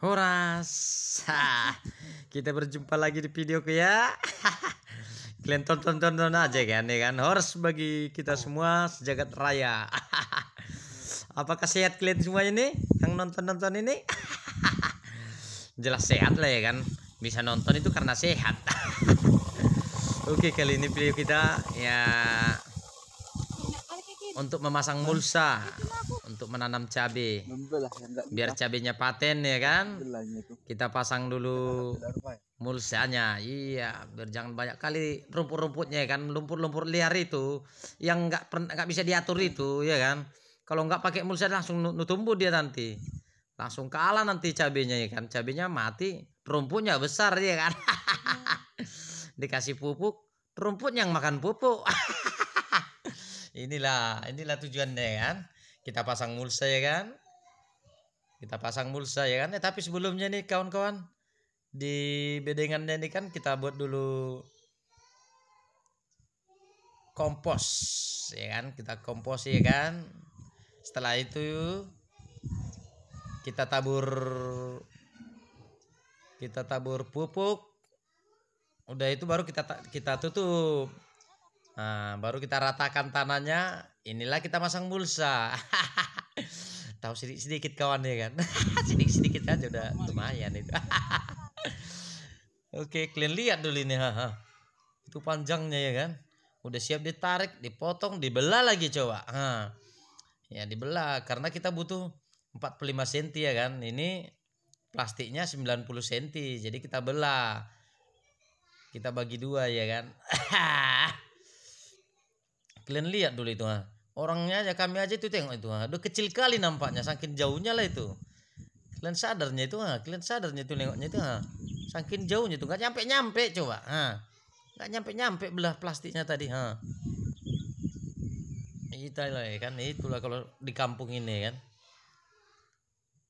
Horas. Kita berjumpa lagi di videoku ya. Kalian tonton aja kan ya kan. Horas bagi kita semua sejagat raya. Apakah sehat kalian semua ini yang nonton ini? Jelas sehat lah ya kan. Bisa nonton itu karena sehat. Oke, kali ini video kita ya untuk memasang mulsa untuk menanam cabai biar cabenya paten ya kan. Kita pasang dulu mulsanya, iya, biar jangan banyak kali rumput-rumputnya ya kan, lumpur-lumpur liar itu yang nggak bisa diatur itu ya kan. Kalau nggak pakai mulsa langsung tumbuh dia nanti, langsung kalah nanti cabenya ya kan, cabenya mati, rumputnya besar ya kan. Dikasih pupuk, rumput yang makan pupuk. inilah tujuannya kan, kita pasang mulsa ya kan, tapi sebelumnya nih kawan-kawan, di bedengannya ini kan kita buat dulu kompos ya kan, kita kompos ya kan. Setelah itu kita tabur pupuk, udah itu baru kita tutup. Nah, baru kita ratakan tanahnya. Inilah kita masang mulsa. Tahu sedikit kawan ya kan. sedikit aja udah lumayan itu. Oke, kalian lihat dulu ini, itu panjangnya ya kan. Udah siap ditarik, dipotong, dibelah lagi coba. Ya dibelah karena kita butuh 45 cm ya kan. Ini plastiknya 90 cm. Jadi kita belah. Kita bagi dua ya kan. Kalian lihat dulu itu, orangnya aja, kami aja itu tengok itu, udah kecil kali nampaknya, saking jauhnya lah itu. Kalian sadarnya itu, nengoknya itu, saking jauhnya itu, nggak nyampe coba, nggak nyampe belah plastiknya tadi, Itulah ya kan, itulah kalau di kampung ini kan,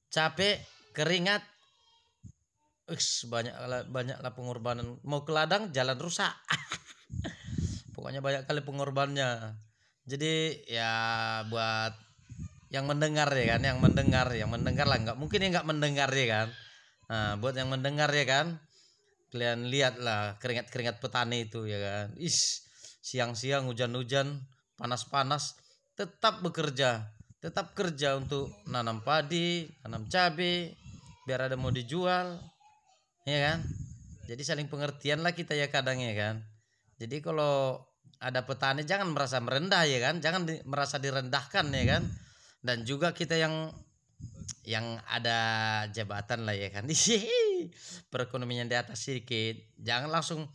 capek, keringat, banyaklah pengorbanan. Mau ke ladang jalan rusak. Pokoknya banyak kali pengorbanannya. Jadi ya buat yang mendengar ya kan, yang mendengar lah, nggak mungkin nggak mendengar ya kan. Nah, buat yang mendengar ya kan, kalian lihatlah keringat petani itu ya kan. Siang-siang, hujan-hujan, panas-panas, tetap kerja untuk nanam padi, nanam cabai, biar ada mau dijual, ya kan. Jadi saling pengertian lah kita ya kadang ya kan. Jadi kalau ada petani jangan merasa merendah ya kan, jangan merasa direndahkan ya kan. Dan juga kita yang ada jabatan lah ya kan, perekonomian di atas sedikit, jangan langsung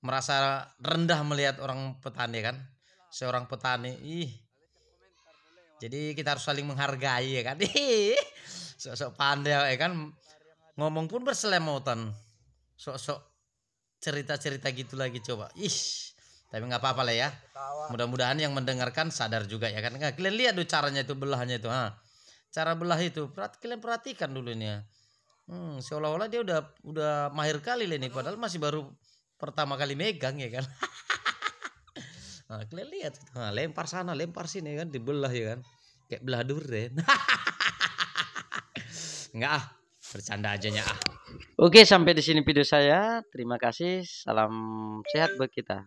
merasa rendah melihat orang petani kan, seorang petani. Jadi kita harus saling menghargai ya kan. Sok-sok pandai ya kan, ngomong pun berselemotan, sok-sok cerita gitu lagi coba. Tapi nggak apa-apa lah ya. Mudah-mudahan yang mendengarkan sadar juga ya kan. Kalian lihat tuh caranya itu, belahnya itu, cara belah itu. Kalian perhatikan dulu ini ya. Seolah-olah dia udah mahir kali ini, padahal masih baru pertama kali megang ya kan. Nah, kalian lihat, lempar sana, lempar sini kan, dibelah ya kan. Kayak belah durian. Enggak bercanda aja ya. Oke, sampai di sini video saya. Terima kasih. Salam sehat buat kita.